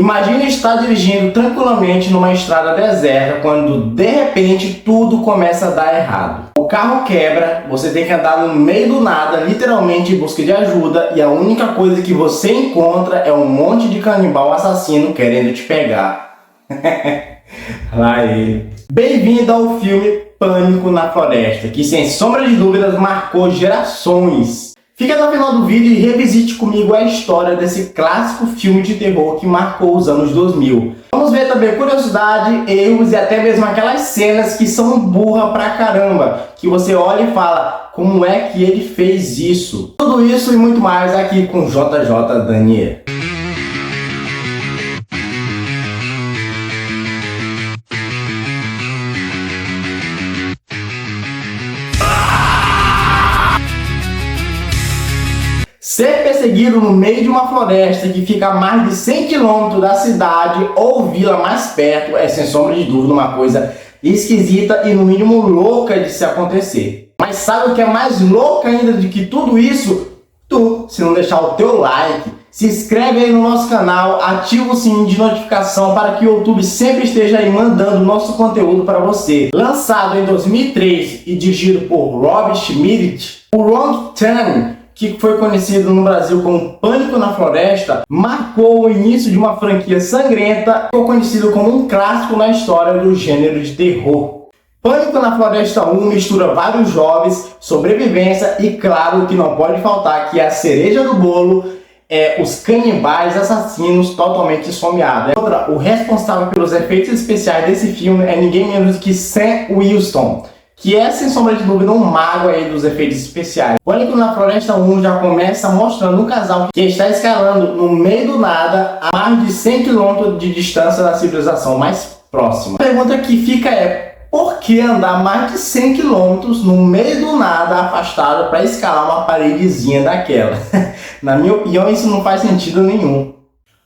Imagine estar dirigindo tranquilamente numa estrada deserta quando de repente tudo começa a dar errado. O carro quebra, você tem que andar no meio do nada, literalmente em busca de ajuda, e a única coisa que você encontra é um monte de canibal assassino querendo te pegar. Lá ele. Bem-vindo ao filme Pânico na Floresta, que sem sombra de dúvidas marcou gerações. Fique até o final do vídeo e revisite comigo a história desse clássico filme de terror que marcou os anos 2000. Vamos ver também curiosidade, erros e até mesmo aquelas cenas que são burra pra caramba, que você olha e fala, como é que ele fez isso? Tudo isso e muito mais aqui com JJ Daniel. Ser perseguido no meio de uma floresta que fica a mais de 100 km da cidade ou vila mais perto é sem sombra de dúvida uma coisa esquisita e no mínimo louca de se acontecer. Mas sabe o que é mais louco ainda do que tudo isso? Se não deixar o teu like, se inscreve aí no nosso canal, ativa o sininho de notificação para que o YouTube sempre esteja aí mandando nosso conteúdo para você. Lançado em 2003 e dirigido por Rob Schmidt, o Wrong Turn, que foi conhecido no Brasil como Pânico na Floresta, marcou o início de uma franquia sangrenta, ficou conhecido como um clássico na história do gênero de terror. Pânico na Floresta 1 mistura vários jovens, sobrevivência e claro que não pode faltar que a cereja do bolo é os canibais assassinos totalmente esfomeados. O responsável pelos efeitos especiais desse filme é ninguém menos que Sam Wilson, que é sem sombra de dúvida um mago aí dos efeitos especiais. Pânico na Floresta 1 já começa mostrando um casal que está escalando no meio do nada a mais de 100 km de distância da civilização mais próxima. A pergunta que fica é, por que andar mais de 100 km no meio do nada afastado para escalar uma paredezinha daquela? Na minha opinião isso não faz sentido nenhum.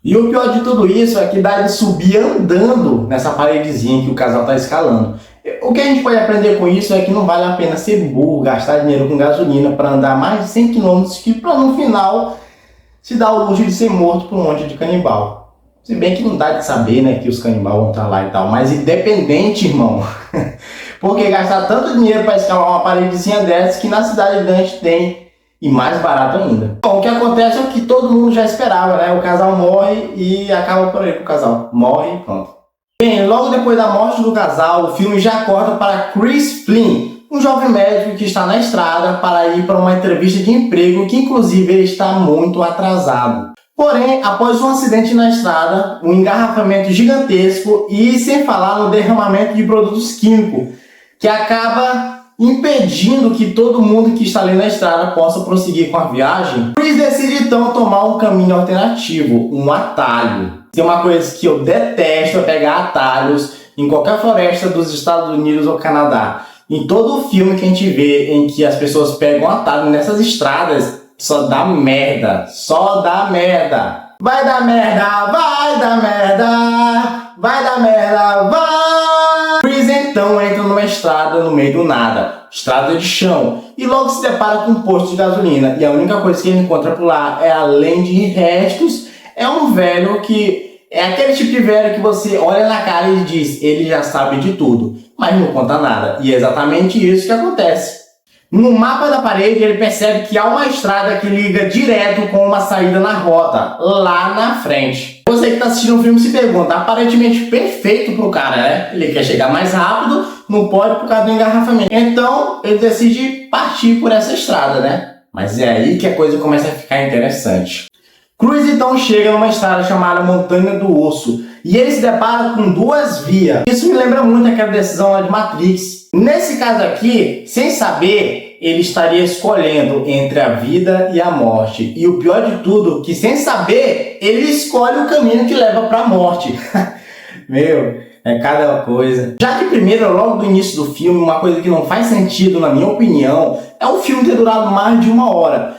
E o pior de tudo isso é que dá de subir andando nessa paredezinha que o casal está escalando. O que a gente pode aprender com isso é que não vale a pena ser burro, gastar dinheiro com gasolina para andar mais de 100 km que para no final se dar o luxo de ser morto por um monte de canibal. Se bem que não dá de saber, né, que os canibais vão estar lá e tal, mas independente, irmão. Porque gastar tanto dinheiro para escalar uma paredezinha dessa que na cidade grande tem e mais barato ainda. Bom, o que acontece é o que todo mundo já esperava, né? O casal morre e acaba por aí com o casal. Morre e pronto. Bem, logo depois da morte do casal, o filme já corta para Chris Flynn, um jovem médico que está na estrada para ir para uma entrevista de emprego que inclusive ele está muito atrasado. Porém, após um acidente na estrada, um engarrafamento gigantesco e sem falar no derramamento de produtos químicos, que acaba impedindo que todo mundo que está ali na estrada possa prosseguir com a viagem, Chris decide então tomar um caminho alternativo, um atalho. Tem uma coisa que eu detesto é pegar atalhos em qualquer floresta dos Estados Unidos ou Canadá. Em todo filme que a gente vê em que as pessoas pegam atalho nessas estradas, só dá merda. Só dá merda. Vai dar merda, vai dar merda, vai dar merda, vai. Chris então entra numa estrada no meio do nada, estrada de chão, e logo se depara com um posto de gasolina. E a única coisa que ele encontra por lá é, além de restos, é um velho que é aquele tipo de velho que você olha na cara e diz, ele já sabe de tudo, mas não conta nada. E é exatamente isso que acontece. No mapa da parede ele percebe que há uma estrada que liga direto com uma saída na rota, lá na frente. Você que está assistindo o filme se pergunta, aparentemente perfeito para o cara, né? Ele quer chegar mais rápido, não pode por causa do engarrafamento. Então ele decide partir por essa estrada, né? Mas é aí que a coisa começa a ficar interessante. Chris então chega numa estrada chamada Montanha do Osso e ele se depara com duas vias. Isso me lembra muito aquela decisão lá de Matrix. Nesse caso aqui, sem saber, ele estaria escolhendo entre a vida e a morte. E o pior de tudo, que sem saber, ele escolhe o caminho que leva para a morte. Meu, é cada coisa. Já que primeiro, logo do início do filme, uma coisa que não faz sentido, na minha opinião, é o filme ter durado mais de 1 hora.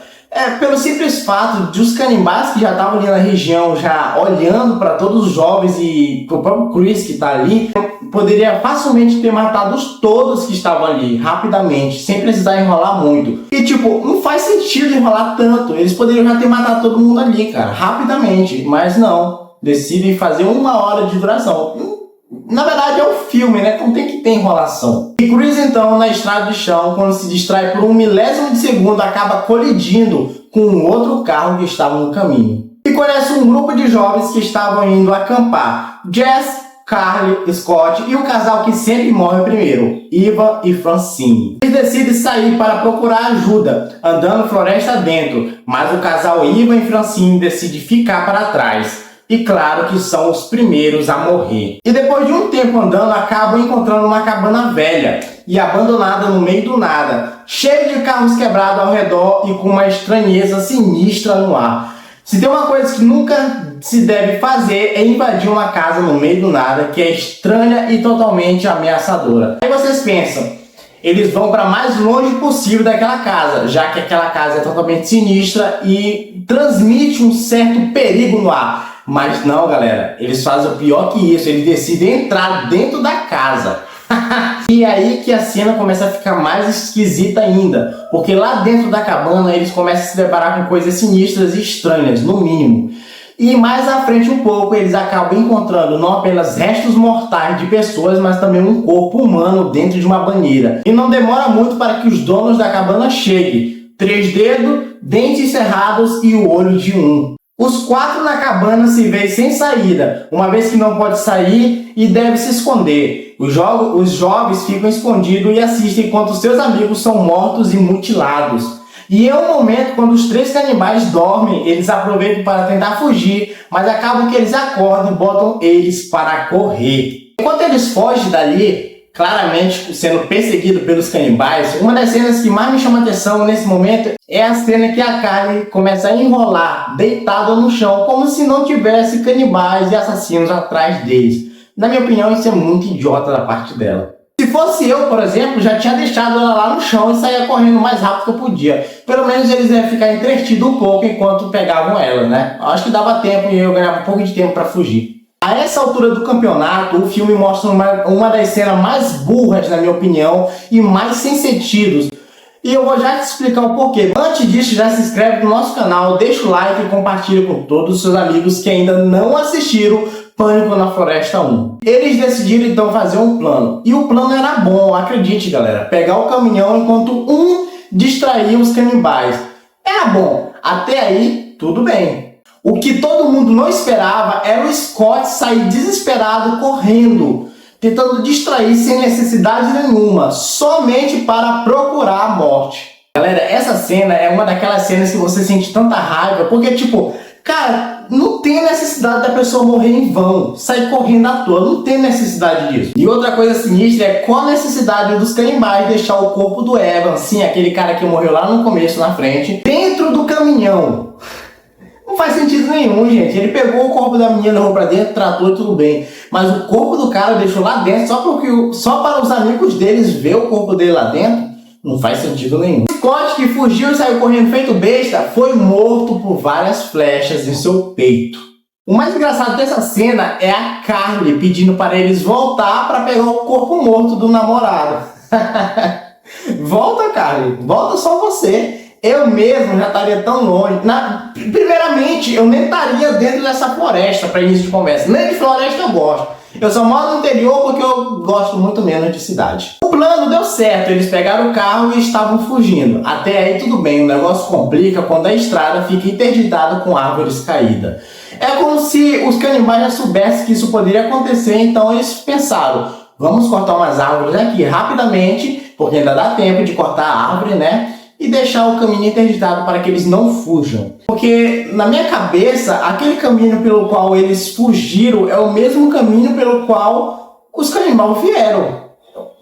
Pelo simples fato de os canibais que já estavam ali na região, já olhando para todos os jovens e o próprio Chris que está ali, poderia facilmente ter matado todos que estavam ali, rapidamente, sem precisar enrolar muito. E tipo, não faz sentido enrolar tanto, eles poderiam já ter matado todo mundo ali, cara, rapidamente, mas não. decidem fazer 1 hora de duração. Na verdade é um filme, né? Então tem que ter enrolação. E Chris então na estrada de chão, quando se distrai por 1 milésimo de segundo, acaba colidindo com um outro carro que estava no caminho. E conhece um grupo de jovens que estavam indo acampar. Jess, Carly, Scott e o casal que sempre morre primeiro, Ivan e Francine. Eles decidem sair para procurar ajuda, andando floresta dentro, mas o casal Ivan e Francine decide ficar para trás. E claro que são os primeiros a morrer. E depois de um tempo andando, acabam encontrando uma cabana velha e abandonada no meio do nada, cheia de carros quebrados ao redor e com uma estranheza sinistra no ar. Se tem uma coisa que nunca se deve fazer é invadir uma casa no meio do nada, que é estranha e totalmente ameaçadora. Aí vocês pensam, eles vão para mais longe possível daquela casa, já que aquela casa é totalmente sinistra e transmite um certo perigo no ar. Mas não, galera, eles fazem o pior que isso, eles decidem entrar dentro da casa. E aí que a cena começa a ficar mais esquisita ainda, porque lá dentro da cabana eles começam a se deparar com coisas sinistras e estranhas, no mínimo. E mais à frente um pouco eles acabam encontrando não apenas restos mortais de pessoas, mas também um corpo humano dentro de uma banheira. E não demora muito para que os donos da cabana cheguem. 3 dedos, dentes cerrados e o olho de um. Os 4 na cabana se veem sem saída, uma vez que não pode sair e deve se esconder. Os jovens ficam escondidos e assistem enquanto seus amigos são mortos e mutilados. E é um momento quando os 3 canibais dormem, eles aproveitam para tentar fugir, mas acabam que eles acordam e botam eles para correr. Enquanto eles fogem dali, claramente sendo perseguido pelos canibais, uma das cenas que mais me chama a atenção nesse momento é a cena que a Carly começa a enrolar, deitada no chão, como se não tivesse canibais e assassinos atrás deles. Na minha opinião, isso é muito idiota da parte dela. Se fosse eu, por exemplo, já tinha deixado ela lá no chão e saía correndo o mais rápido que eu podia. Pelo menos eles iam ficar entretidos um pouco enquanto pegavam ela, né? Acho que dava tempo e eu ganhava um pouco de tempo para fugir. A essa altura do campeonato, o filme mostra uma das cenas mais burras, na minha opinião, e mais sem sentidos. E eu vou já te explicar o porquê. Antes disso, já se inscreve no nosso canal, deixa o like e compartilha com todos os seus amigos que ainda não assistiram Pânico na Floresta 1. Eles decidiram então fazer um plano. E o plano era bom, acredite galera. Pegar o caminhão enquanto um distraía os canibais. Era bom. Até aí, tudo bem. O que todo mundo não esperava era o Scott sair desesperado correndo, tentando distrair sem necessidade nenhuma, somente para procurar a morte. Galera, essa cena é uma daquelas cenas que você sente tanta raiva, porque tipo, cara, não tem necessidade da pessoa morrer em vão, sair correndo à toa, não tem necessidade disso. E outra coisa sinistra é qual a necessidade dos canibais deixar o corpo do Evan, sim, aquele cara que morreu lá no começo, na frente, dentro do caminhão. Não faz sentido nenhum, gente. Ele pegou o corpo da menina, levou pra dentro, tratou e tudo bem. Mas o corpo do cara deixou lá dentro só para os amigos deles ver o corpo dele lá dentro. Não faz sentido nenhum. Scott, que fugiu e saiu correndo feito besta, foi morto por várias flechas em seu peito. O mais engraçado dessa cena é a Carly pedindo para eles voltar para pegar o corpo morto do namorado. Volta, Carly. Volta só você. Eu mesmo já estaria tão longe. Primeiramente, eu nem estaria dentro dessa floresta para início de conversa. Nem de floresta eu gosto. Eu só moro no interior porque eu gosto muito menos de cidade. O plano deu certo. Eles pegaram o carro e estavam fugindo. Até aí tudo bem. O negócio complica quando a estrada fica interditada com árvores caídas. É como se os canibais já soubessem que isso poderia acontecer. Então eles pensaram, vamos cortar umas árvores aqui rapidamente, porque ainda dá tempo de cortar a árvore, né? E deixar o caminho interditado para que eles não fujam. Porque, na minha cabeça, aquele caminho pelo qual eles fugiram é o mesmo caminho pelo qual os canibais vieram.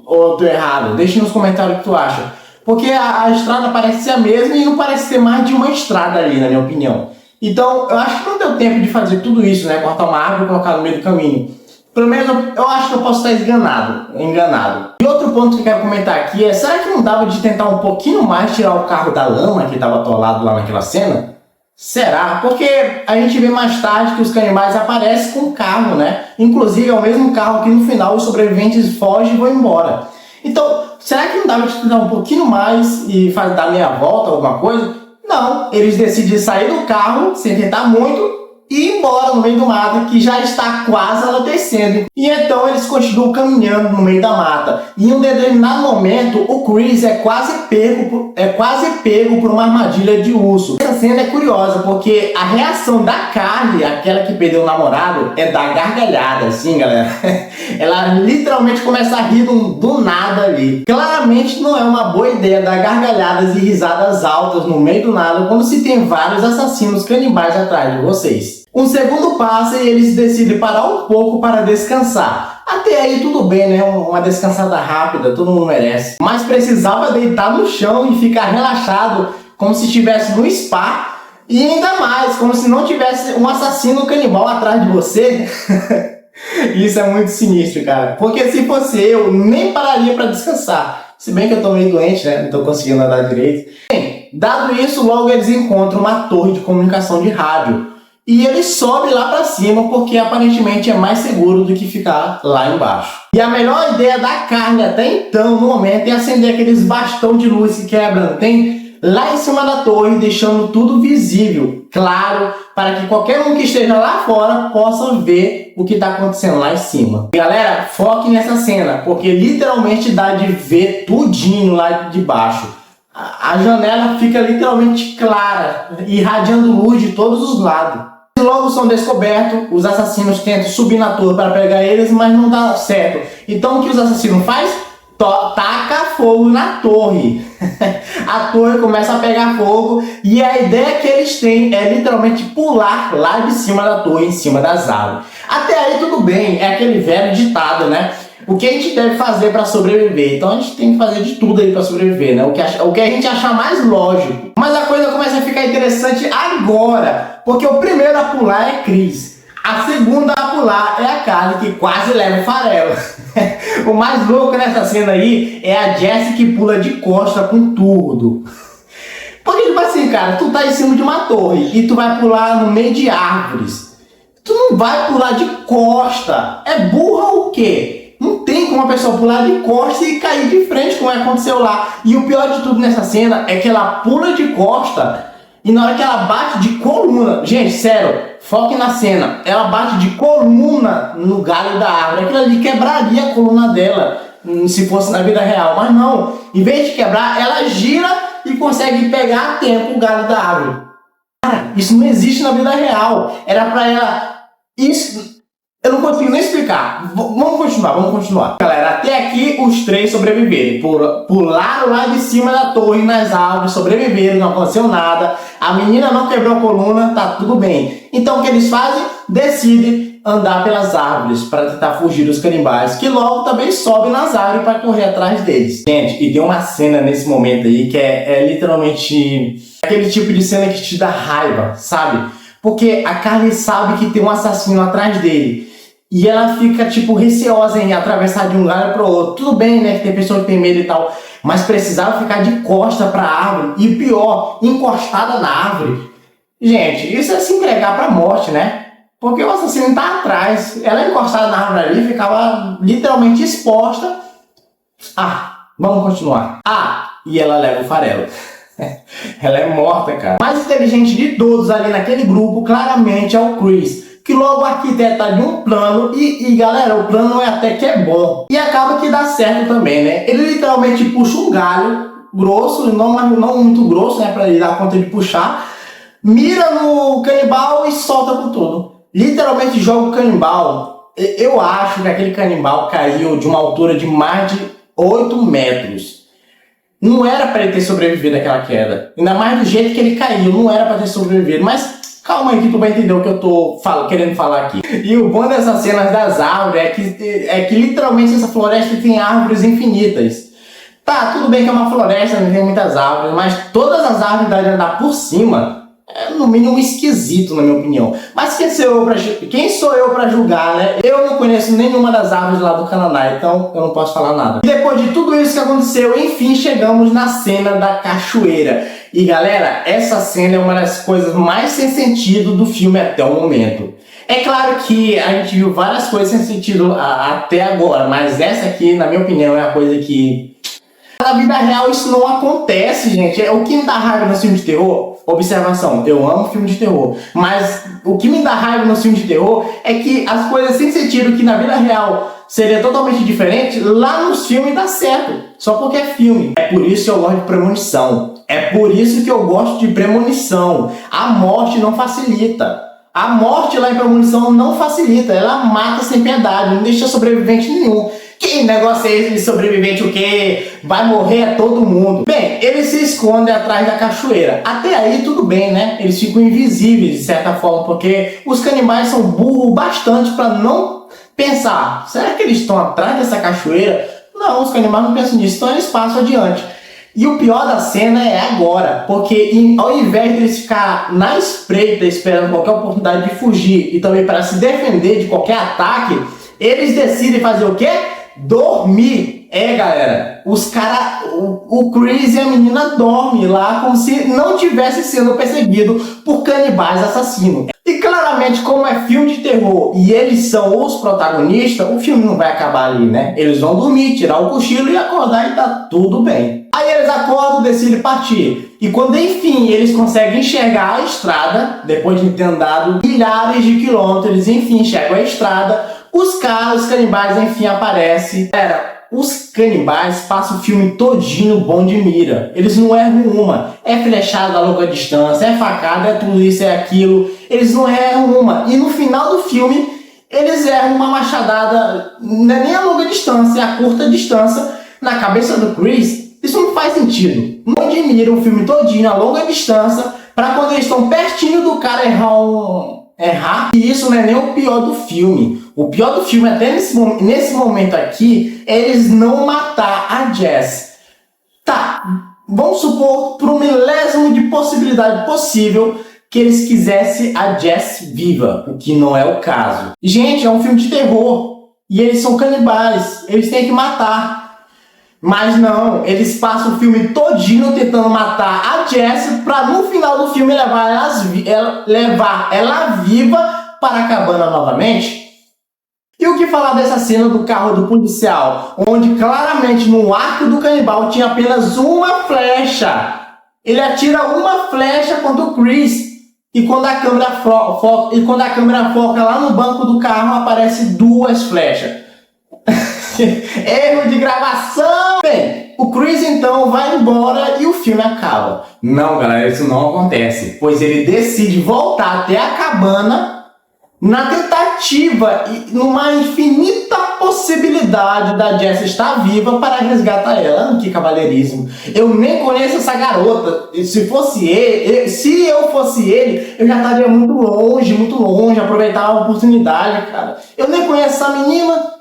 Ou eu tô errado? Deixa nos comentários o que tu acha. Porque a estrada parece ser a mesma e não parece ter mais de uma estrada ali, na minha opinião. Então, eu acho que não deu tempo de fazer tudo isso, né? Cortar uma árvore e colocar no meio do caminho. Pelo menos eu acho que eu posso estar enganado. E outro ponto que eu quero comentar aqui é, será que não dava de tentar um pouquinho mais tirar o carro da lama que estava atolado lá naquela cena? Será? Porque a gente vê mais tarde que os canibais aparecem com o carro, né? Inclusive é o mesmo carro que no final os sobreviventes fogem e vão embora. Então, será que não dava de tentar um pouquinho mais e dar meia volta, alguma coisa? Não, eles decidem sair do carro sem tentar muito e ir embora no meio do mato, que já está quase anoitecendo. E então eles continuam caminhando no meio da mata. E em um determinado momento, o Chris é quase pego por uma armadilha de urso. Essa cena é curiosa, porque a reação da Carly, aquela que perdeu o namorado, é da gargalhada, assim, galera. Ela literalmente começa a rir do nada ali. Claramente não é uma boa ideia dar gargalhadas e risadas altas no meio do nada, quando se tem vários assassinos canibais atrás de vocês. Um segundo passa e eles decidem parar um pouco para descansar. Até aí tudo bem, né? Uma descansada rápida, todo mundo merece. Mas precisava deitar no chão e ficar relaxado, como se estivesse no spa. E ainda mais, como se não tivesse um assassino canibal atrás de você. Isso é muito sinistro, cara. Porque se fosse eu, nem pararia para descansar. Se bem que eu tô meio doente, né? Não tô conseguindo andar direito. Bem, dado isso, logo eles encontram uma torre de comunicação de rádio. E ele sobe lá pra cima porque aparentemente é mais seguro do que ficar lá embaixo. E a melhor ideia da Carly até então, no momento, é acender aqueles bastão de luz que quebram, tem lá em cima da torre, deixando tudo visível, claro, para que qualquer um que esteja lá fora possa ver o que está acontecendo lá em cima. E, galera, foque nessa cena, porque literalmente dá de ver tudinho lá de baixo. A janela fica literalmente clara, irradiando luz de todos os lados. Logo são descobertos, os assassinos tentam subir na torre para pegar eles, mas não dá certo. Então o que os assassinos fazem? Taca fogo na torre. A torre começa a pegar fogo e a ideia que eles têm é literalmente pular lá de cima da torre, em cima das árvores. Até aí tudo bem, é aquele velho ditado, né? O que a gente deve fazer para sobreviver? Então a gente tem que fazer de tudo aí para sobreviver, né? O que a gente achar mais lógico. Mas a coisa começa a ficar interessante agora, porque o primeiro a pular é Chris. A segunda a pular é a Carly, que quase leva o farelo. O mais louco nessa cena aí é a Jessie que pula de costa com tudo. Porque tipo assim, cara, tu tá em cima de uma torre e tu vai pular no meio de árvores. Tu não vai pular de costa. É burra ou o quê? Não tem como a pessoa pular de costas e cair de frente, como aconteceu lá. E o pior de tudo nessa cena é que ela pula de costa e na hora que ela bate de coluna... Gente, sério, foque na cena. Ela bate de coluna no galho da árvore. Aquilo ali quebraria a coluna dela, se fosse na vida real. Mas não, em vez de quebrar, ela gira e consegue pegar a tempo o galho da árvore. Cara, isso não existe na vida real. Era pra ela... Isso... Eu não consigo nem explicar. Vamos continuar. Galera, até aqui os três sobreviveram. Pularam lá de cima da torre, nas árvores, sobreviveram, não aconteceu nada. A menina não quebrou a coluna, tá tudo bem. Então o que eles fazem? Decidem andar pelas árvores para tentar fugir dos canibais, que logo também sobem nas árvores para correr atrás deles. Gente, e tem uma cena nesse momento aí que é literalmente aquele tipo de cena que te dá raiva, sabe? Porque a Carly sabe que tem um assassino atrás dele. E ela fica, tipo, receosa em atravessar de um galho para o outro. Tudo bem, né, que tem pessoa que tem medo e tal. Mas precisava ficar de costa para a árvore. E pior, encostada na árvore. Gente, isso é se entregar para a morte, né? Porque o assassino tá atrás. Ela encostada na árvore ali, ficava literalmente exposta. Vamos continuar. E ela leva o farelo. Ela é morta, cara. O mais inteligente de todos ali naquele grupo, claramente, é o Chris, que logo arquiteta de um plano e galera, o plano até que é bom. E acaba que dá certo também, né? Ele literalmente puxa um galho grosso, não muito grosso, né? Pra ele dar conta de puxar. Mira no canibal e solta com tudo. Literalmente joga o canibal. Eu acho que aquele canibal caiu de uma altura de mais de 8 metros. Não era para ele ter sobrevivido àquela queda. Ainda mais do jeito que ele caiu, não era para ter sobrevivido. Mas calma aí que tu vai entender o que eu tô querendo falar aqui. E o bom dessas cenas das árvores é que literalmente essa floresta tem árvores infinitas. Tá, tudo bem que é uma floresta, não tem muitas árvores, mas todas as árvores devem andar por cima. É no mínimo esquisito, na minha opinião. Mas quem sou eu pra julgar, né? Eu não conheço nenhuma das árvores lá do Canadá, então eu não posso falar nada. E depois de tudo isso que aconteceu, enfim, chegamos na cena da cachoeira. E galera, essa cena é uma das coisas mais sem sentido do filme até o momento. É claro que a gente viu várias coisas sem sentido até agora, mas essa aqui, na minha opinião, é a coisa que... Na vida real isso não acontece, gente. O que me dá raiva no filme de terror... Observação, eu amo filme de terror, mas o que me dá raiva no filme de terror é que as coisas sem sentido que na vida real seria totalmente diferente, lá nos filmes dá certo, só porque é filme. É por isso que eu gosto de premonição, é por isso que eu gosto de premonição. A morte não facilita, a morte lá em premonição não facilita, ela mata sem piedade, não deixa sobrevivente nenhum. Que negócio é esse de sobrevivente o quê? Vai morrer todo mundo. Bem, eles se escondem atrás da cachoeira. Até aí tudo bem, né? Eles ficam invisíveis de certa forma, porque os canibais são burros bastante para não pensar. Será que eles estão atrás dessa cachoeira? Não, os canibais não pensam nisso, então eles passam adiante. E o pior da cena é agora, porque ao invés de eles ficar na espreita esperando qualquer oportunidade de fugir e também para se defender de qualquer ataque, eles decidem fazer o quê? Dormir. É, galera, os caras, o Chris e a menina dormem lá como se não tivesse sendo perseguido por canibais assassinos. E claramente, como é filme de terror e eles são os protagonistas, o filme não vai acabar ali, né? Eles vão dormir, tirar o cochilo e acordar e tá tudo bem. Aí eles acordam, decidem partir. E quando enfim eles conseguem enxergar a estrada, depois de ter andado milhares de quilômetros, eles enfim enxergam a estrada, os canibais enfim aparecem. Os canibais passam o filme todinho bom de mira. Eles não erram uma. É flechada a longa distância, é facada, é tudo isso, é aquilo. Eles não erram uma. E no final do filme, eles erram uma machadada, não é nem a longa distância, é a curta distância na cabeça do Chris. Isso não faz sentido. Não admira o filme todinho a longa distância para quando eles estão pertinho do cara errar. E isso não é nem o pior do filme. O pior do filme, até nesse momento aqui, é eles não matar a Jess. Tá, vamos supor, por um milésimo de possibilidade possível, que eles quisessem a Jess viva, o que não é o caso. Gente, é um filme de terror. E eles são canibais, eles têm que matar. Mas não, eles passam o filme todinho tentando matar a Jess pra no final do filme levar ela viva para a cabana novamente. E o que falar dessa cena do carro do policial, onde claramente no arco do canibal tinha apenas uma flecha. Ele atira uma flecha contra o Chris. E quando a câmera foca lá no banco do carro, aparece duas flechas. Erro de gravação! Bem, o Chris então vai embora e o filme acaba. Não, galera, isso não acontece, pois ele decide voltar até a cabana na tentativa e numa infinita possibilidade da Jess estar viva para resgatar ela. Que cavalheirismo! Eu nem conheço essa garota. Se eu fosse ele, eu já estaria muito longe, aproveitar a oportunidade, cara. Eu nem conheço essa menina.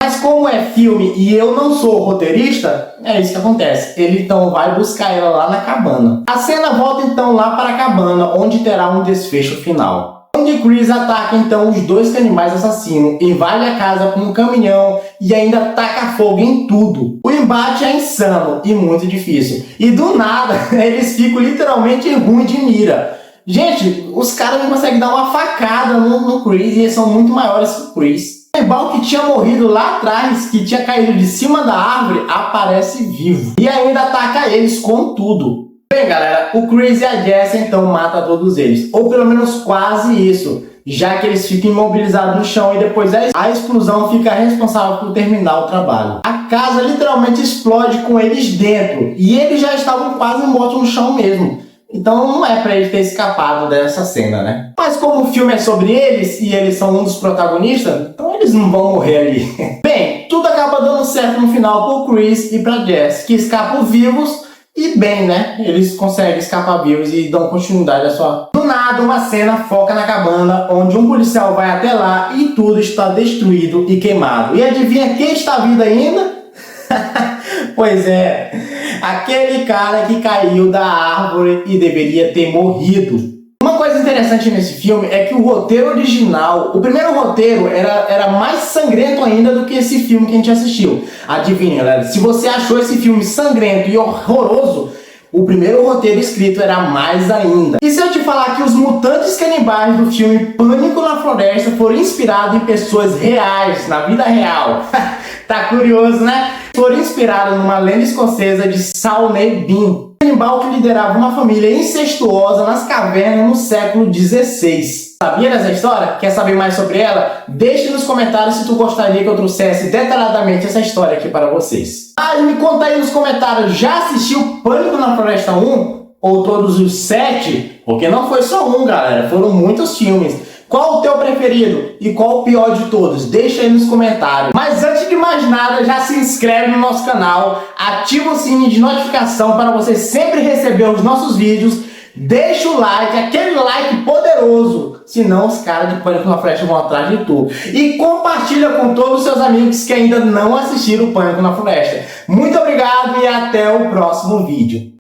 Mas como é filme e eu não sou roteirista, é isso que acontece. Ele então vai buscar ela lá na cabana. A cena volta então lá para a cabana, onde terá um desfecho final. Onde Chris ataca então os dois canibais assassinos, invade a casa com um caminhão e ainda taca fogo em tudo. O embate é insano e muito difícil. E do nada, eles ficam literalmente ruins de mira. Gente, os caras não conseguem dar uma facada no Chris e eles são muito maiores que o Chris. O canibal que tinha morrido lá atrás, que tinha caído de cima da árvore, aparece vivo. E ainda ataca eles com tudo. Bem, galera, o Chris e a Jess então matam todos eles. Ou pelo menos quase isso. Já que eles ficam imobilizados no chão e depois a explosão fica responsável por terminar o trabalho. A casa literalmente explode com eles dentro. E eles já estavam quase mortos no chão mesmo. Então não é pra ele ter escapado dessa cena, né? Mas como o filme é sobre eles e eles são um dos protagonistas, então eles não vão morrer ali. Bem, tudo acaba dando certo no final pro Chris e pra Jess, que escapam vivos e bem, né? Eles conseguem escapar vivos e dão continuidade à sua... Do nada, uma cena foca na cabana, onde um policial vai até lá e tudo está destruído e queimado. E adivinha quem está vivo ainda? Pois é, aquele cara que caiu da árvore e deveria ter morrido. Uma coisa interessante nesse filme é que o roteiro original, o primeiro roteiro era mais sangrento ainda do que esse filme que a gente assistiu. Adivinha, galera, se você achou esse filme sangrento e horroroso, o primeiro roteiro escrito era mais ainda. E se eu te falar que os mutantes canibais do filme Pânico na Floresta foram inspirados em pessoas reais, na vida real? Tá curioso, né? Foram inspirados numa lenda escocesa de Salney Bean. Canibal que liderava uma família incestuosa nas cavernas no século XVI. Sabia dessa história? Quer saber mais sobre ela? Deixe nos comentários se tu gostaria que eu trouxesse detalhadamente essa história aqui para vocês. Mas me conta aí nos comentários, já assistiu Pânico na Floresta 1? Ou todos os 7? Porque não foi só um, galera, foram muitos filmes. Qual o teu preferido e qual o pior de todos? Deixa aí nos comentários. Mas antes de mais nada, já se inscreve no nosso canal, ativa o sininho de notificação para você sempre receber os nossos vídeos. Deixa o like, aquele like poderoso, senão os caras de Pânico na Floresta vão atrás de tu. E compartilha com todos os seus amigos que ainda não assistiram Pânico na Floresta. Muito obrigado e até o próximo vídeo.